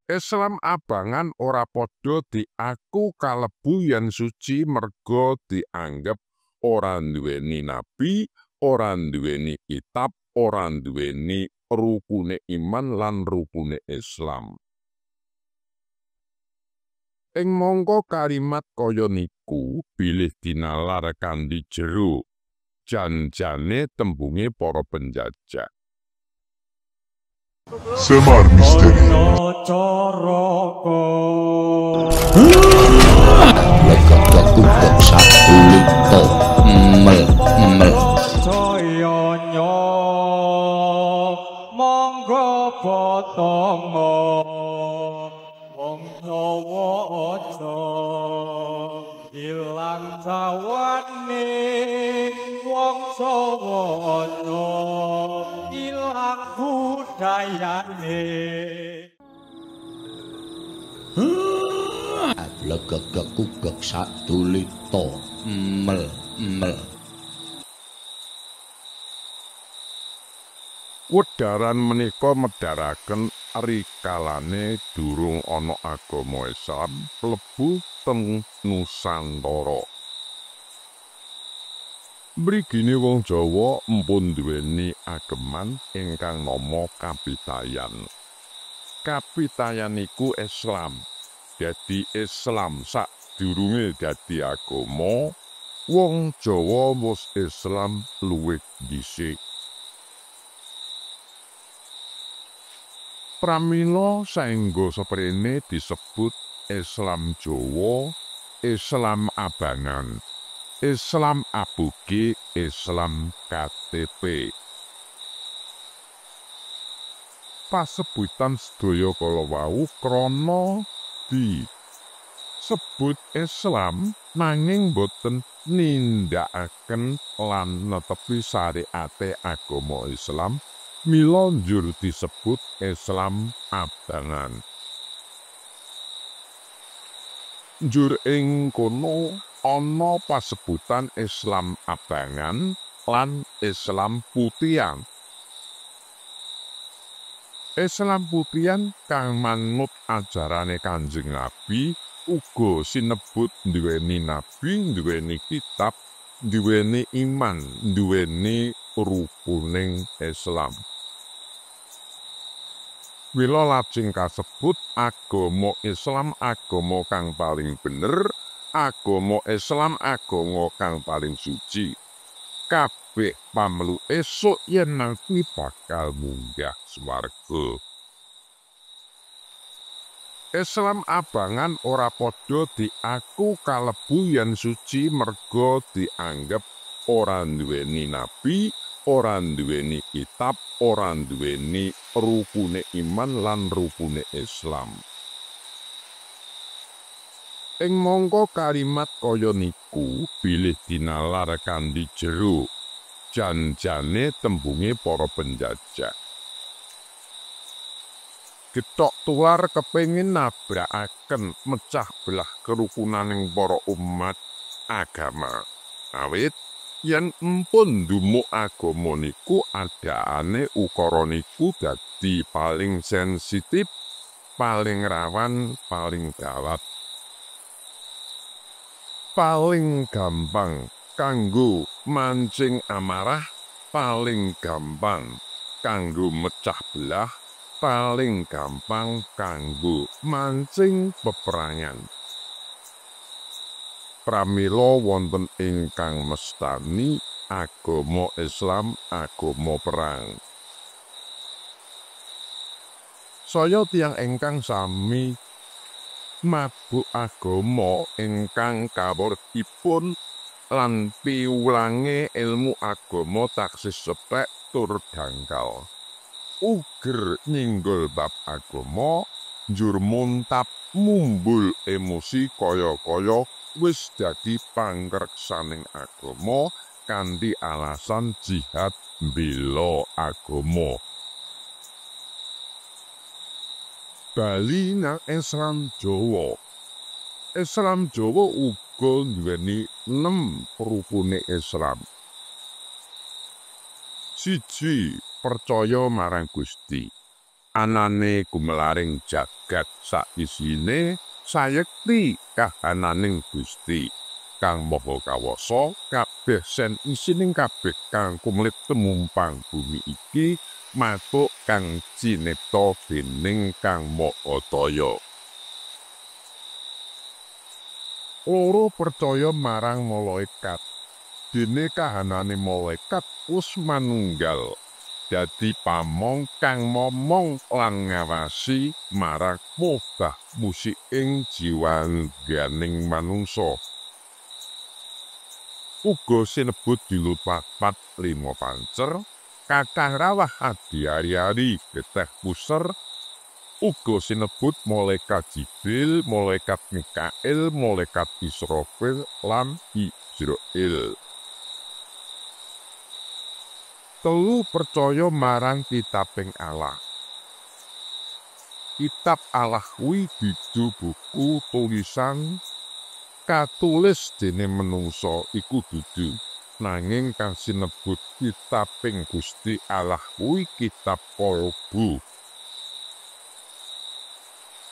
Islam abangan ora padha diaku kalebu yen suci merga dianggep ora nduweni nabi, ora nduweni kitab, ora nduweni rukune iman lan rukune Islam. Ing mangka kalimat kaya niku bilih dinalar kanthi jero jan-jane tembunge para penjajah. Semar Misteri. Legak-legak satu lito mel Jayanya monggo potongo wong Jawa aja ilang jawane wong Jawa aja ilang budayane. Legak-legak satu lito mel Wedharan menika medharaken rikalane durung ana agama Islam mlebu teng Nusantara. Mrigine wong Jawa mpun duweni ageman ingkang nama kapitayan. Kapitayan iku Islam. Dadi Islam sadurunge dadi agama, wong Jawa wis Islam luwih dhisik. Pramila saengga saprene disebut Islam Jawa, Islam abangan, Islam abuge, Islam KTP. Pasebutan sedaya kala wau krana disebut Islam nanging boten nindakaken lan netepi syariate agama Islam, mila njur disebut Islam abangan. Njur ing kono ana pasebutan Islam abangan lan Islam putihan. Islam putihan kang manut ajarane Kanjeng Nabi uga sinebut duweni nabi, duweni kitab, duweni iman, duweni rukuning Islam. Mila lajeng kasebut agama Islam agama kang paling bener, agama Islam agama kang paling suci. Kabeh pamelu esuk yen nanti bakal munggah swarga. Islam abangan ora padha diaku kalebu yen suci merga dianggep ora nduweni nabi, ora nduweni kitab, ora nduweni rukune iman lan rukune Islam. Ing mangka kalimat kaya niku bilih dinalar kanthi jero jan-jane tembunge para penjajah. Getok tular kepengin nabrakaken mecah belah kerukunaning para umat agama. Awit yen empun ndumuk agama niku adaane ukara niku dadi paling sensitif, paling rawan, paling gawat. Paling gampang kanggo mancing amarah, paling gampang kanggo mecah belah, paling gampang kanggo mancing peperangan. Pramila wonten ingkang mestani agama Islam agama perang. Saya tiyang ingkang sami mabuk agama ingkang kawruhipun lan piwulange ilmu agama taksih sepek tur dangkal. Uger nyinggol bab agama, njur muntap mumbul emosi kaya-kaya wis dadi pangreksaning agama kanthi alasan jihad mbela agama. Bali nang Islam Jawa. Islam Jawa uga nduweni 6 rukune Islam. 1. Percaya marang Gusti. anane gumelaring jagat saisine sayekti kahananing Gusti kang maha kawasa kabeh sen isining kabeh kang kumlit temumpang bumi iki matuk kang cinipta dening Kang Maha Daya. Loro percaya marang malaikat. Dene kahanane malaikat wis manunggal dadi pamong kang momong lan ngawasi marang mobah musik ing jiwangganing manungsa. Uga sinebut dilupapat 5 pancer, kakang rawah adi ari-ari geteh puser, uga sinebut malaikat Jibril, malaikat Mikail, malaikat Israfil lan Izrail. Telu percaya marang kitabing Allah. Kitab Allah kuwi dudu buku tulisan katulis dening menungsa iku dudu, nanging kang sinebut kitabing Gusti Allah kuwi kitab Kolbu.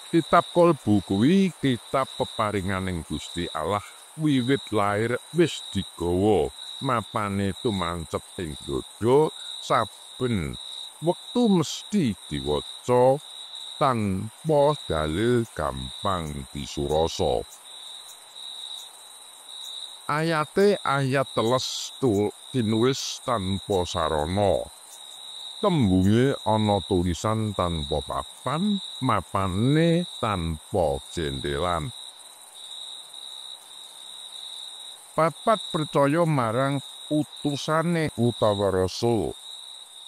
Kitab Kolbu kuwi kitab peparinganing Gusti Allah wiwit lair wis digawa mapane tumancep ing dodo saben wektu mesti diwaca tanpa dalil gampang disurasa. Ayate ayat teles tinulis tanpa sarana. Tembunge ana tulisan tanpa papan, mapane tanpa jendelan. Papat percaya marang utusane utawa rasul,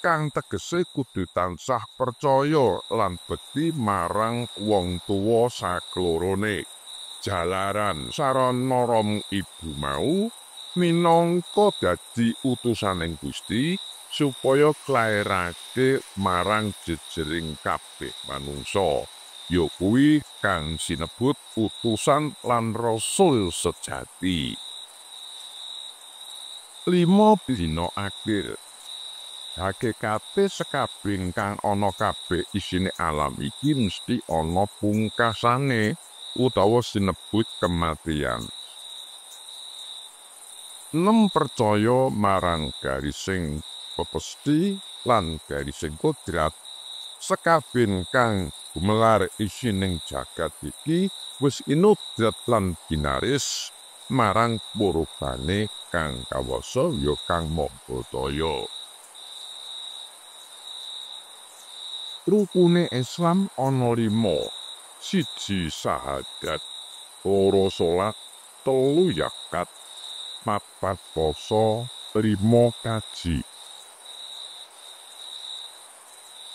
kang tegese kudu tansah percaya lan bekti marang wong tuwa saklorone. Jalaran sarana rom ibu mau minangka dadi utusaning Gusti supaya klairake marang jejering kabeh manungsa, yakuwi kang sinebut utusan lan rasul sejati. 5 dina akhir. Hakikate sekabeh kang ana kabeh isine alam iki mesti ana pungkasane utawa sinebut kematian. 6 percaya marang garising pepesti lan garising kodrat. Sekabeh kang gumelar isining jagat iki wis inudrat lan ginaris marang purubane kang kawasa ya Kang Maha Daya. Rukune Islam ana 5. 1 syahadat, 2 salat, 3 zakat, 4 poso, 5 kaji.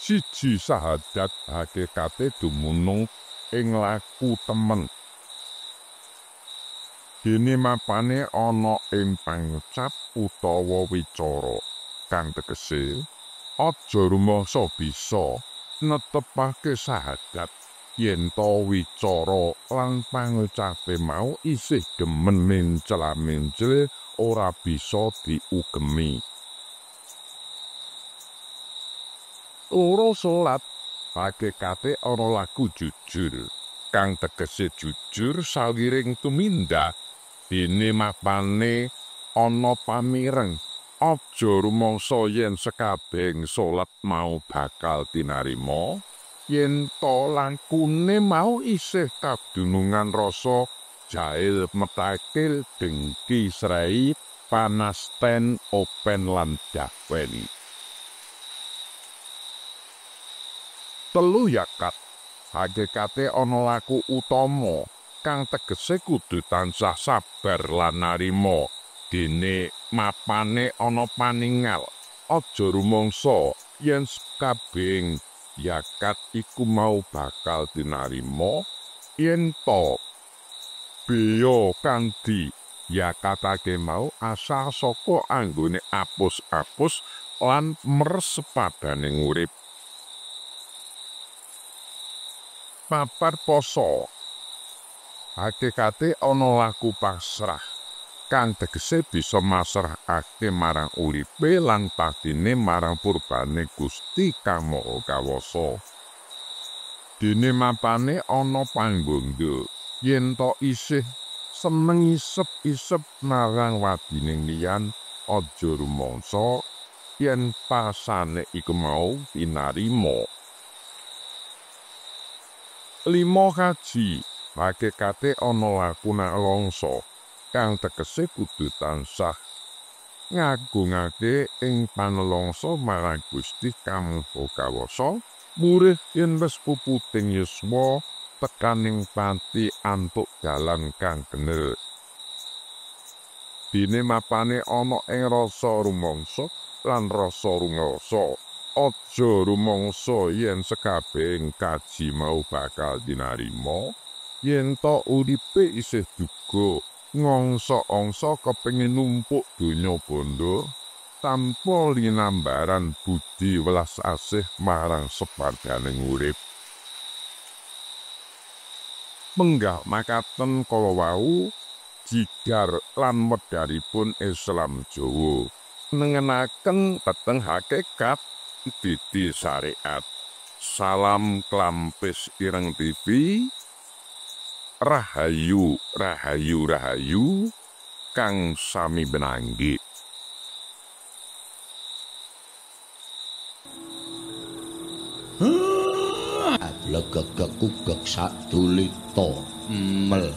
1 syahadat hakikate dumunung ing laku temen. Dene mapane ana ing pangucap utawa wicara kang tegese aja rumangsa bisa netepake syahadat yen to wicara lan pangucape mau isih demen mencela-mencel ora bisa diugemi. Loro salat hakikate ana laku jujur kang tegese jujur sawiring tumindak. Dene mapane ana pamireng aja rumangsa yen sekabehing salat mau bakal tinarima yen to langkune mau isih kadunungan rasa jail metakil dengki srei panasten open lan dakwen. 3 zakat hakikate ana laku utama kang tegese kudu tansah sabar lan narima. Dene mapane ana paningal aja rumangsa yen kabeh zakat iku mau bakal dinarima yen to biya kanthi zakatake mau asal saka anggone apus-apus lan mresepadaning urip. 4 poso hakikate ana laku pasrah kang tegese bisa masrahake marang uripe lan patine marang purbane Gusti Kang Maha Kawasa. Dene mapane ana panggondo yen to isih seneng isep-isep marang wadining liyan aja rumangsa yen pasane iku mau pinarima. 5 kaji hakikate ana lakuna longso kang tegese kudu tansah ngagungake ing panelongso marang Gusti Kang Maha Kawasa murih yen wis puputing yuswa tekaning pati antuk dalan kang bener. Dene mapane ana ing rasa rumangsa lan rasa rungrasa. Aja rumangsa yen sekabehing kaji mau bakal dinarima yen to uripe isih duga ngongso-ongso kepengin numpuk donya bondo tanpa linambaran budi welas asih marang sepadhaning urip. Menggah makaten kala wau jigar lan medharipun Islam Jawa nengenaken dhateng hakikat didi syariat. Salam klampis ireng TV. Rahayu, rahayu, rahayu kang sami benanggi. Legegegugeg sadulita mel.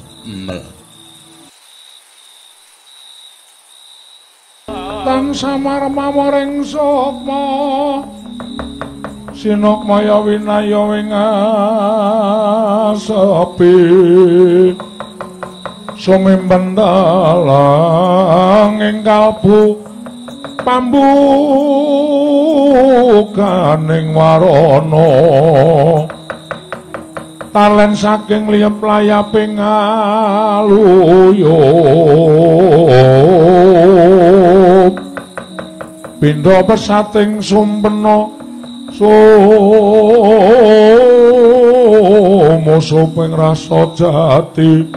Tang samar mamoring sukma sinokmaya winaya wing sepi sumimpen dalang ing kalbu pambukaning warana talen saking liyep layaping aluyup pindha pesating sumpena musuping rasa jati